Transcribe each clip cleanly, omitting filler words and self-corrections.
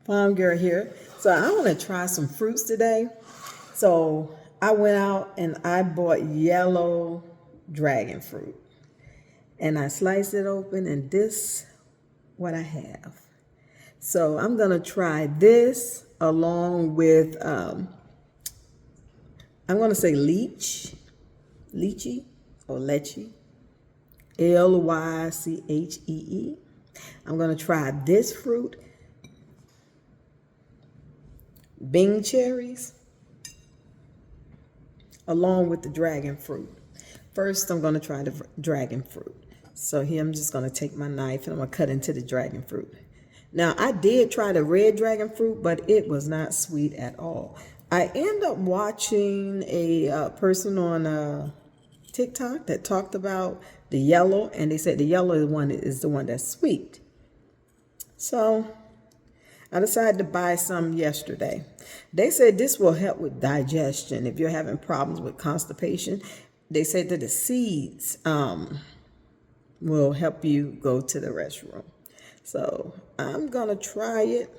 Farm Girl here. So I want to try some fruits today. So I went out and I bought yellow dragon fruit. And I sliced it open and this what I have. So I'm going to try this along with, I'm going to say lychee or leche, Lychee. I'm going to try this fruit, Bing cherries, along with the dragon fruit. First, I'm going to try the dragon fruit. So here I'm just going to take my knife and I'm going to cut into the dragon fruit. Now, I did try the red dragon fruit, but it was not sweet at all. I end up watching a person on TikTok that talked about the yellow, and they said the yellow one is the one that's sweet. So I decided to buy some yesterday. They said this will help with digestion if you're having problems with constipation. They said that the seeds will help you go to the restroom. So I'm gonna try it.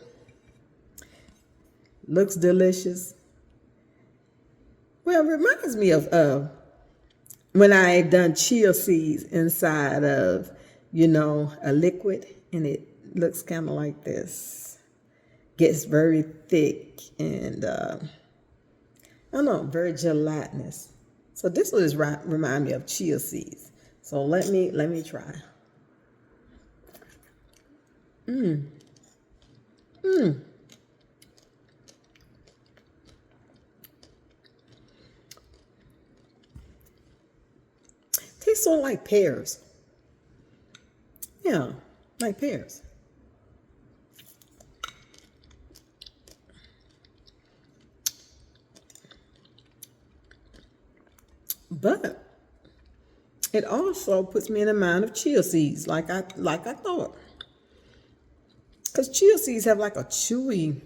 Looks delicious. Well, it reminds me of when I done chia seeds inside of, a liquid, and it looks kind of like this. Gets very thick and I don't know, very gelatinous. So this will just remind me of chia seeds. So let me try. Tastes sort of like pears. Yeah, like pears. But it also puts me in the mind of chia seeds, like I thought. Because chia seeds have like a chewy,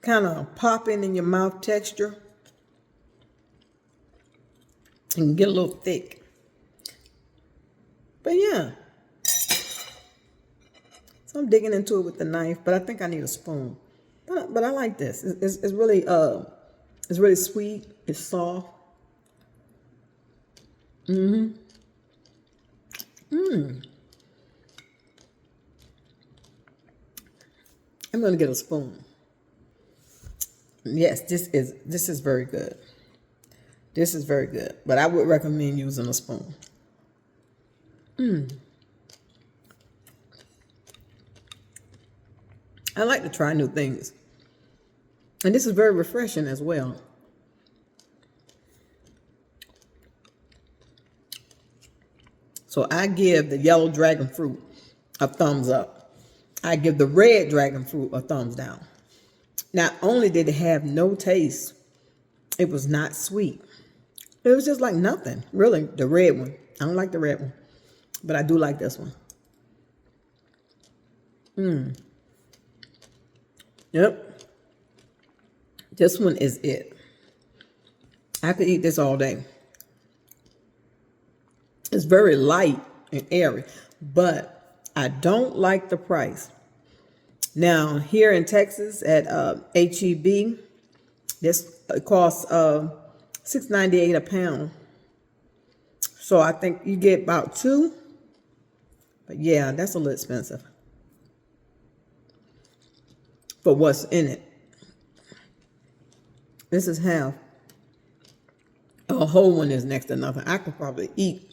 kind of popping in your mouth texture. And can get a little thick. But yeah. So I'm digging into it with the knife, but I think I need a spoon. But I like this. It's really sweet. It's soft. I'm gonna get a spoon. Yes, this is very good. This is very good, but I would recommend using a spoon. I like to try new things. And this is very refreshing as well. So I give the yellow dragon fruit a thumbs up. I give the red dragon fruit a thumbs down. Not only did it have no taste, it was not sweet. It was just like nothing, really, the red one. I don't like the red one, but I do like this one. Yep. This one is it. I could eat this all day. It's very light and airy, but I don't like the price. Now, here in Texas at HEB, this costs $6.98 a pound. So I think you get about two. But yeah, that's a little expensive for what's in it. This is half. A whole one is next to nothing. I could probably eat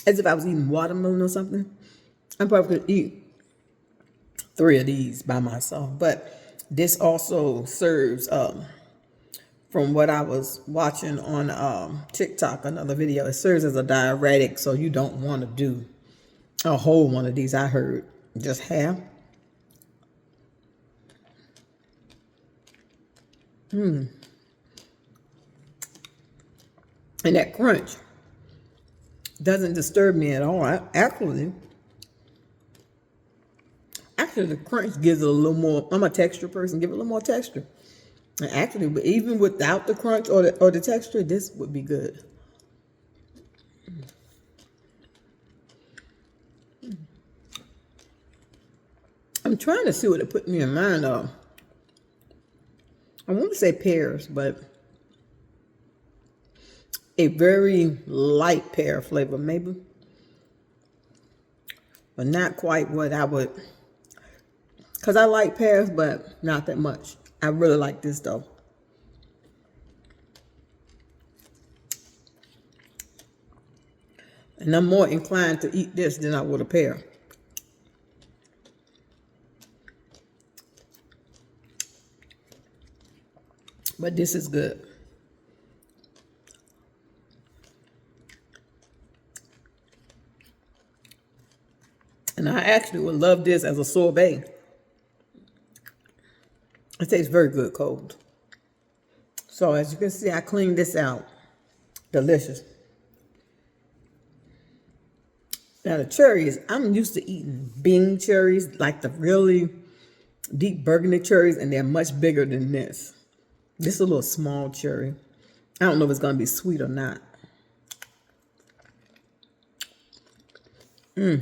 as if I was eating watermelon or something. I probably could eat 3 of these by myself. But this also serves, from what I was watching on TikTok, another video, it serves as a diuretic, so you don't want to do a whole one of these. I heard just half. And that crunch doesn't disturb me at all. Actually, the crunch gives it a little more. I'm a texture person. Give it a little more texture. And actually, but even without the crunch or the texture, this would be good. I'm trying to see what it put me in mind of. I want to say pears, but a very light pear flavor, maybe. But not quite what I would. Because I like pears, but not that much. I really like this, though. And I'm more inclined to eat this than I would a pear. But this is good. And I actually would love this as a sorbet. It tastes very good cold. So as you can see, I cleaned this out. Delicious. Now the cherries, I'm used to eating Bing cherries, like the really deep burgundy cherries, and they're much bigger than this. This is a little small cherry. I don't know if it's going to be sweet or not. Ooh,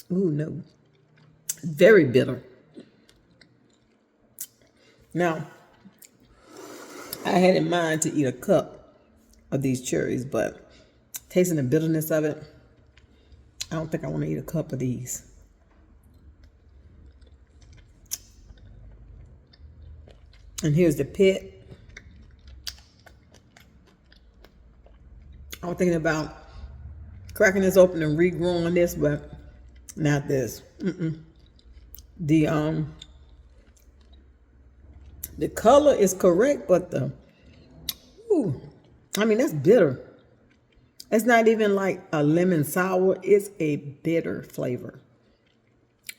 no. Very bitter. Now, I had in mind to eat a cup of these cherries, but tasting the bitterness of it, I don't think I want to eat a cup of these. And here's the pit. I was thinking about cracking this open and regrowing this, but not this. The color is correct, but I mean, that's bitter. It's not even like a lemon sour. It's a bitter flavor.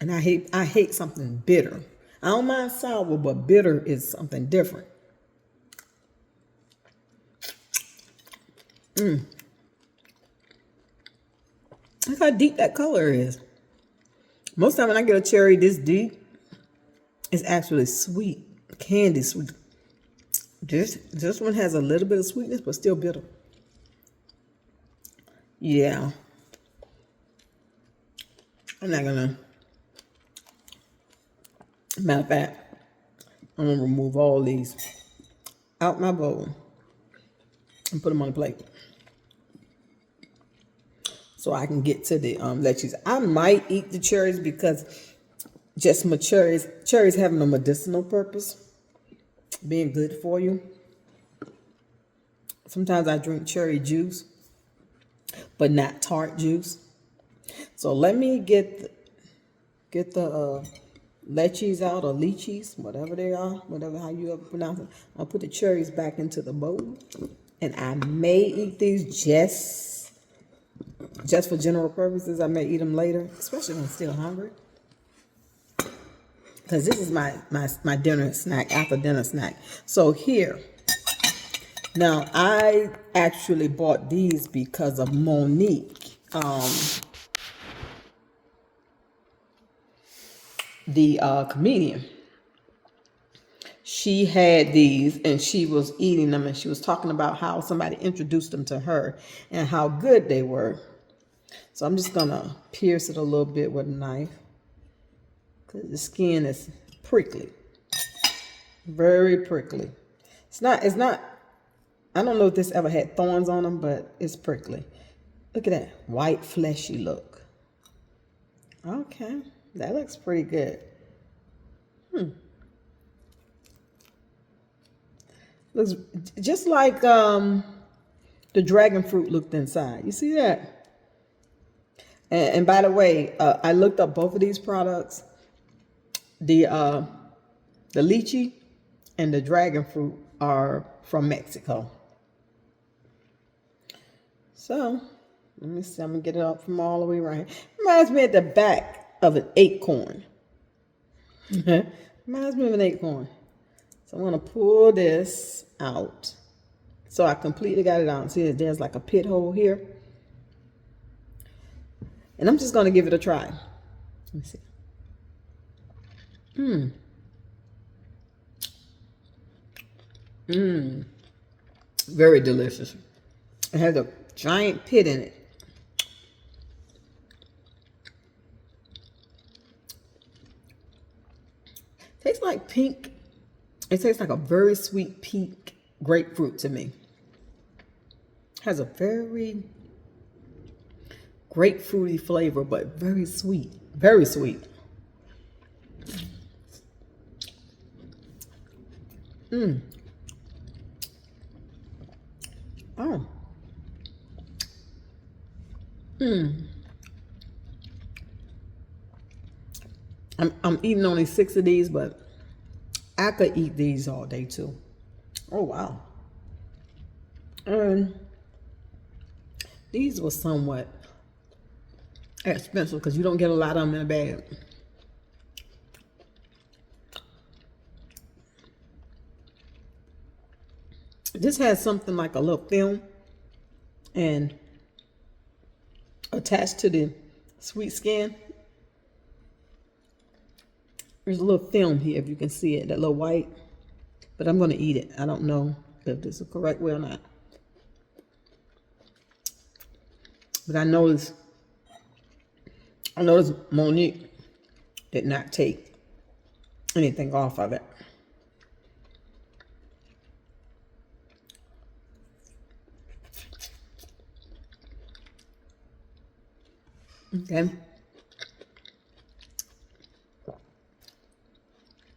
And I hate something bitter. I don't mind sour, but bitter is something different. Look how deep that color is. Most time when I get a cherry this deep, it's actually sweet, candy sweet. This one has a little bit of sweetness, but still bitter. Yeah. I'm not gonna. Matter of fact, I'm gonna remove all these out my bowl and put them on the plate so I can get to the lettuce. I might eat the cherries because just my cherries having a medicinal purpose, being good for you. Sometimes I drink cherry juice, but not tart juice. So let me get the leches out, or lychees, whatever they are, whatever how you ever pronounce it. I'll put the cherries back into the bowl, and I may eat these just for general purposes. I may eat them later, especially when I'm still hungry, because this is my dinner snack, after dinner snack. So here, now I actually bought these because of Monique. The comedian, she had these and she was eating them, and she was talking about how somebody introduced them to her and how good they were. So I'm just gonna pierce it a little bit with a knife because the skin is prickly, very prickly. It's not, I don't know if this ever had thorns on them, but it's prickly. Look at that white fleshy look. Okay, that looks pretty good. Looks just like the dragon fruit looked inside. You see that? And by the way, I looked up both of these products. The lychee and the dragon fruit are from Mexico. So let me see. I'm gonna get it up from all the way around here. Reminds me at the back of an acorn. Reminds me of an acorn. So I'm gonna pull this out. So I completely got it out. See, there's like a pit hole here. And I'm just gonna give it a try. Let me see. Very delicious. It has a giant pit in it. Tastes like pink. It tastes like a very sweet pink grapefruit to me. Has a very grapefruity flavor, but very sweet. Very sweet. Oh. I'm eating only 6 of these, but I could eat these all day too. Oh wow. And these were somewhat expensive because you don't get a lot of them in a bag. This has something like a little film and attached to the sweet skin. There's a little film here, if you can see it, that little white. But I'm going to eat it. I don't know if this is the correct way or not. But I noticed Monique did not take anything off of it. Okay.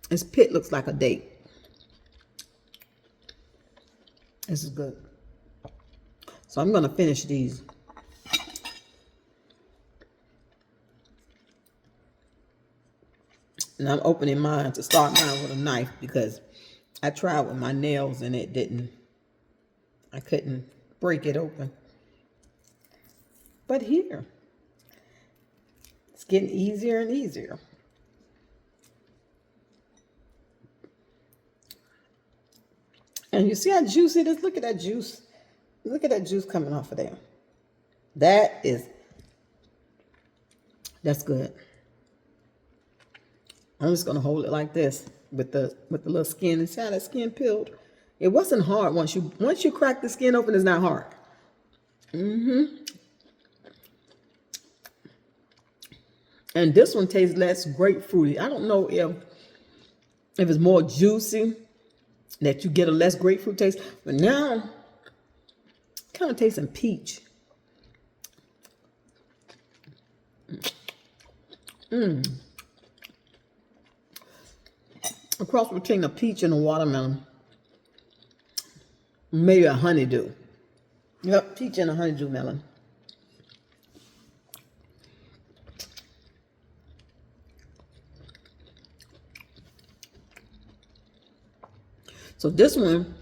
This pit looks like a date. This is good. So I'm going to finish these. And I'm opening mine to start mine with a knife because I tried with my nails and it didn't. I couldn't break it open. But here, it's getting easier and easier. And you see how juicy it is? Look at that juice. Look at that juice coming off of there. That's good. I'm just gonna hold it like this with the little skin. And see how that skin peeled? It wasn't hard once you crack the skin open, it's not hard. And this one tastes less grapefruity. I don't know if it's more juicy, that you get a less grapefruit taste, but now kind of tasting peach. A cross between a peach and a watermelon. Maybe a honeydew. Yep, peach and a honeydew melon. So this one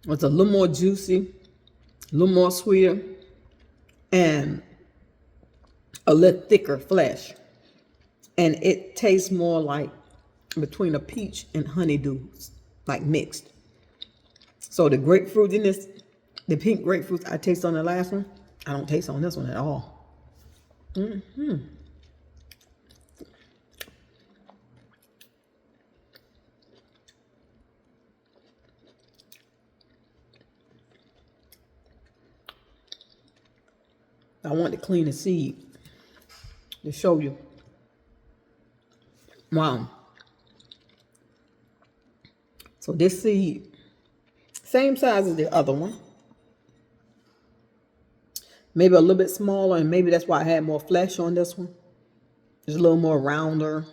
was a little more juicy, a little more sweeter, and a little thicker flesh. And it tastes more like between a peach and honeydew, like mixed. So the grapefruitiness, the pink grapefruit I taste on the last one, I don't taste on this one at all. I want to clean the seed to show you. Wow. So this seed, same size as the other one. Maybe a little bit smaller, and maybe that's why I had more flesh on this one. It's a little more rounder.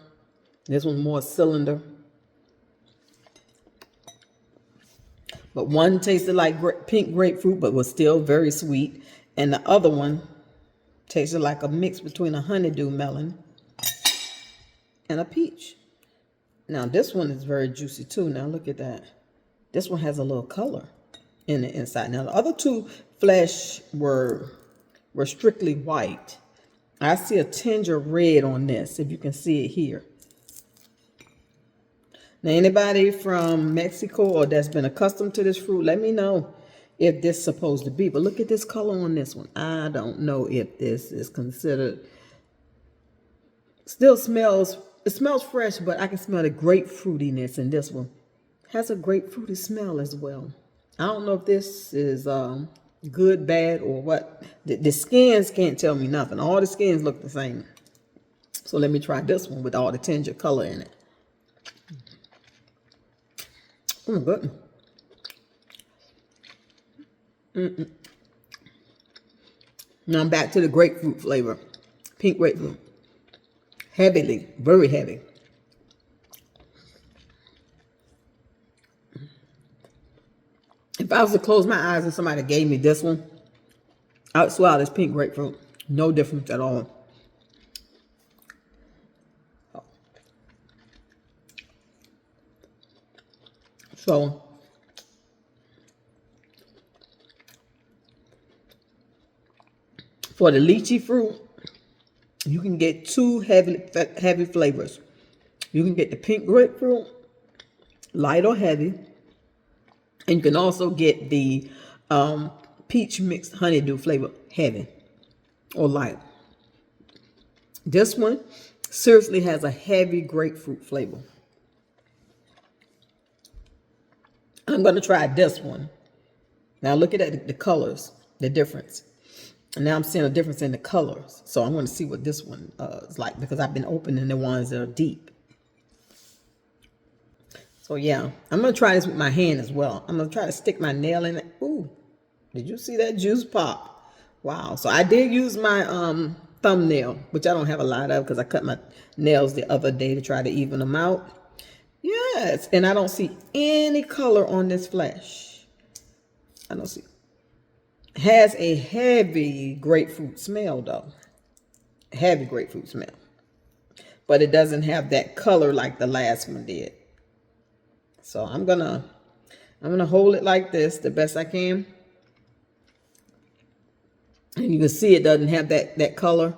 This one's more cylinder. But one tasted like pink grapefruit, but was still very sweet. And the other one tasted like a mix between a honeydew melon and a peach. Now this one is very juicy too. Now look at that. This one has a little color in the inside. Now the other two flesh were strictly white. I see a tinge of red on this, if you can see it here. Now anybody from Mexico or that's been accustomed to this fruit, let me know if this is supposed to be. But look at this color on this one. I don't know if this is considered. Still smells, it smells fresh, but I can smell the grapefruitiness in this one. Has a grapefruity smell as well. I don't know if this is good, bad, or what. The skins can't tell me nothing. All the skins look the same. So let me try this one with all the tinge of color in it. Oh my goodness. Now I'm back to the grapefruit flavor. Pink grapefruit. Heavily, very heavy. If I was to close my eyes and somebody gave me this one, I would swallow this pink grapefruit. No difference at all. So, for the lychee fruit, you can get two heavy flavors. You can get the pink grapefruit, light or heavy. And you can also get the peach mixed honeydew flavor, heavy or light. This one seriously has a heavy grapefruit flavor. I'm going to try this one. Now look at the colors, the difference. And now I'm seeing a difference in the colors. So I'm going to see what this one is like, because I've been opening the ones that are deep. So yeah, I'm going to try this with my hand as well. I'm going to try to stick my nail in it. Ooh, did you see that juice pop? Wow. So I did use my thumbnail, which I don't have a lot of because I cut my nails the other day to try to even them out. Yes, and I don't see any color on this flesh. I don't see. Has a heavy grapefruit smell though. Heavy grapefruit smell. But it doesn't have that color like the last one did. So I'm gonna hold it like this the best I can. And you can see it doesn't have that color,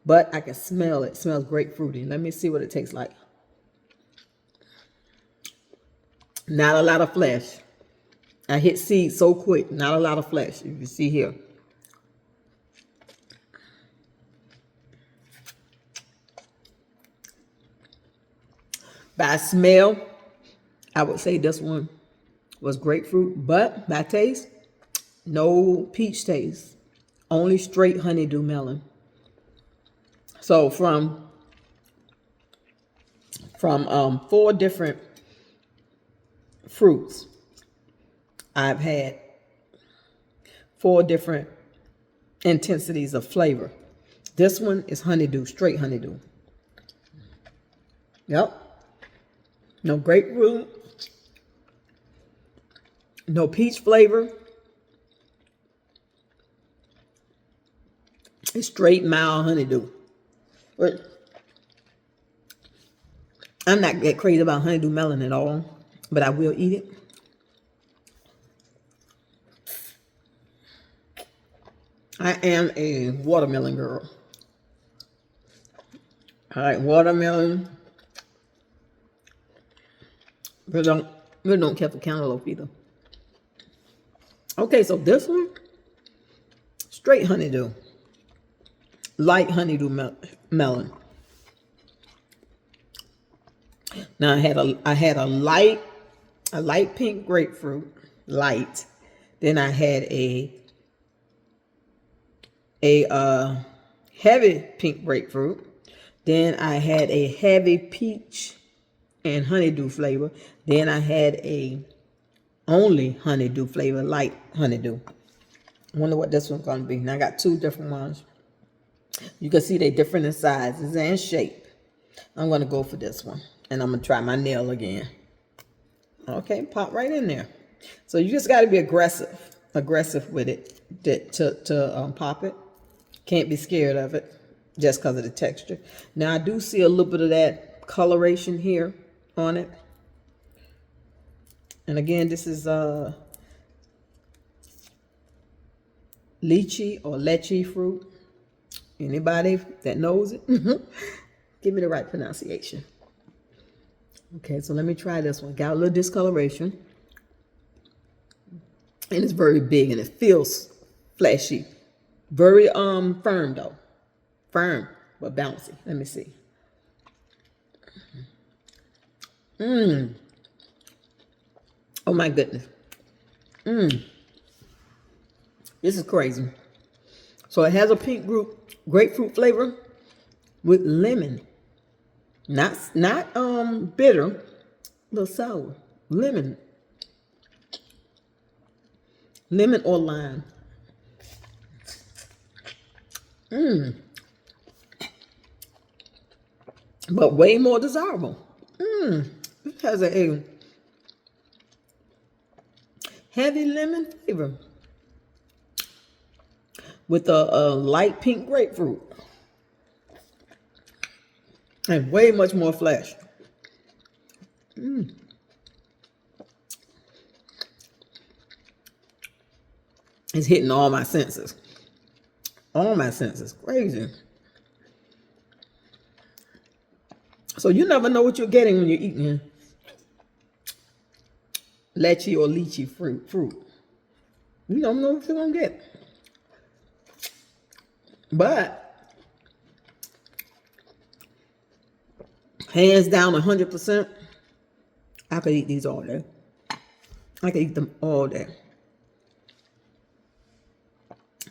but I can smell it. It smells grapefruity. Let me see what it tastes like. Not a lot of flesh. I hit seed so quick. Not a lot of flesh, if you see here. By smell, I would say this one was grapefruit, but by taste, no peach taste. Only straight honeydew melon. So from 4 different fruits, I've had 4 different intensities of flavor. This one is honeydew, straight honeydew. Yep. No grapefruit. No peach flavor. It's straight mild honeydew. But I'm not that crazy about honeydew melon at all, but I will eat it. I am a watermelon girl. I like watermelon. But don't care for cantaloupe either. Okay, so this one, straight honeydew. Light honeydew melon. Now I had a light pink grapefruit, light. Then I had a heavy pink grapefruit. Then I had a heavy peach and honeydew flavor. Then I had a only honeydew flavor, light honeydew. I wonder what this one's gonna be. Now I got 2 different ones. You can see they're different in sizes and shape. I'm gonna go for this one, and I'm gonna try my nail again. Okay, pop right in there. So you just got to be aggressive with it to pop it. Can't be scared of it just because of the texture. Now I do see a little bit of that coloration here on it. And again, this is lychee or leche fruit. Anybody that knows it, give me the right pronunciation. Okay, so let me try this one. Got a little discoloration. And it's very big and it feels fleshy. Very firm though. Firm but bouncy. Let me see. Oh my goodness. This is crazy. So it has a pink grapefruit flavor with lemon. Not bitter, a little sour. Lemon. lemon or lime. But way more desirable. It has a heavy lemon flavor with a light pink grapefruit and way much more flesh. It's hitting all my senses. All my senses. Crazy. So you never know what you're getting when you're eating leche or lychee fruit. You don't know what you're going to get. But hands down, 100%, I could eat these all day. I could eat them all day.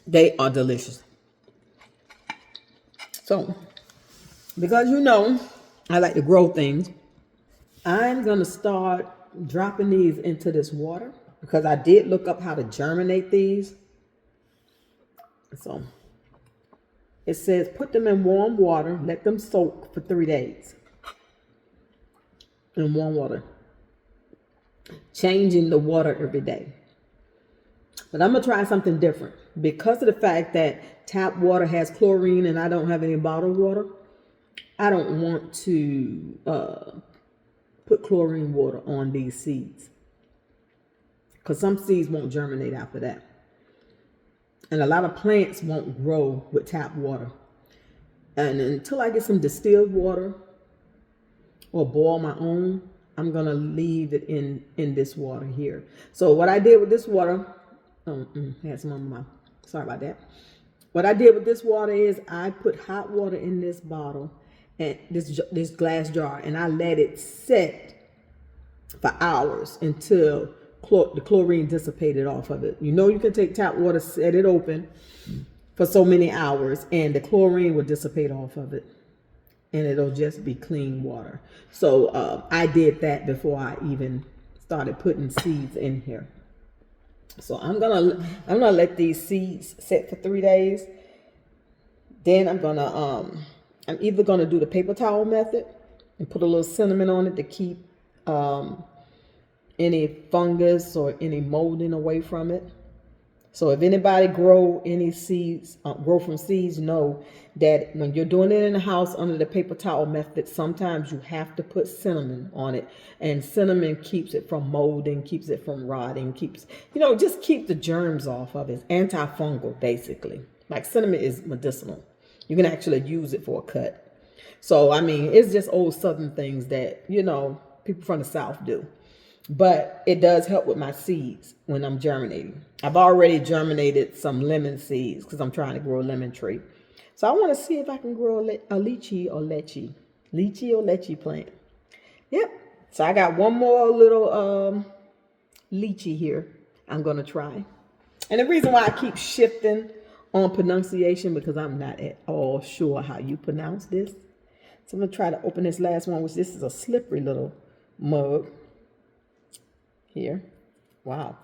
They are delicious. So, because you know I like to grow things, I'm going to start dropping these into this water because I did look up how to germinate these. So, it says put them in warm water, let them soak for 3 days in warm water. Changing the water every day. But I'm going to try something different. Because of the fact that tap water has chlorine and I don't have any bottled water, I don't want to put chlorine water on these seeds. Because some seeds won't germinate after that. And a lot of plants won't grow with tap water. And until I get some distilled water or boil my own, I'm going to leave it in this water here. So what I did with this water, had some on my, sorry about that. What I did with this water is I put hot water in this bottle and this glass jar, and I let it set for hours until the chlorine dissipated off of it. You know, you can take tap water, set it open for so many hours, and the chlorine will dissipate off of it, and it'll just be clean water. So I did that before I even started putting seeds in here. So I'm gonna let these seeds set for 3 days. Then I'm either gonna do the paper towel method and put a little cinnamon on it to keep any fungus or any molding away from it. So if anybody grow any seeds, grow from seeds, know that when you're doing it in the house under the paper towel method, sometimes you have to put cinnamon on it. And cinnamon keeps it from molding, keeps it from rotting, just keep the germs off of it. It's antifungal, basically. Like cinnamon is medicinal. You can actually use it for a cut. So, I mean, it's just old Southern things that, people from the South do. But it does help with my seeds when I'm germinating. I've already germinated some lemon seeds because I'm trying to grow a lemon tree. So I want to see if I can grow a lychee or leche plant. Yep. So I got one more little lychee here I'm going to try. And the reason why I keep shifting on pronunciation because I'm not at all sure how you pronounce this. So I'm going to try to open this last one, which this is a slippery little mug. Here. Wow.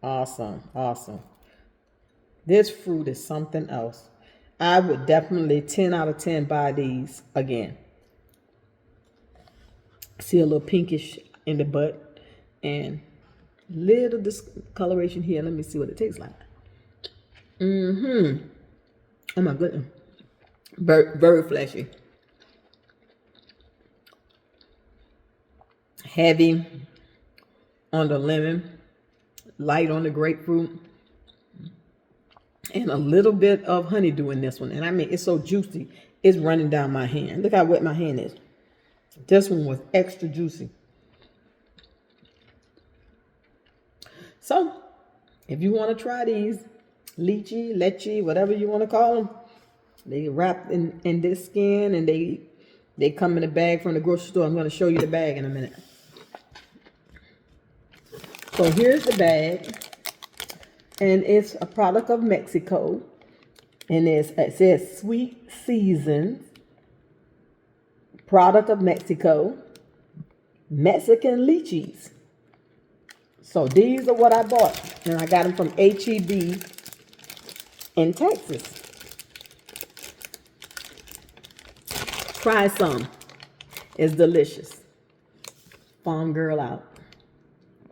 Awesome. This fruit is something else. I would definitely 10 out of 10 buy these again. See a little pinkish in the butt and little discoloration here. Let me see what it tastes like. Oh my goodness. Very, very fleshy. Heavy on the lemon, light on the grapefruit, and a little bit of honeydew in this one. And I mean, it's so juicy, it's running down my hand. Look how wet my hand is. This one was extra juicy. So, if you want to try these, lychee, leche, whatever you want to call them, they wrap in this skin and they come in a bag from the grocery store. I'm going to show you the bag in a minute. So here's the bag, and it's a product of Mexico, and it says Sweet Seasons, product of Mexico, Mexican lychees. So these are what I bought. And I got them from H-E-B in Texas. Try some. It's delicious. Farm Girl out.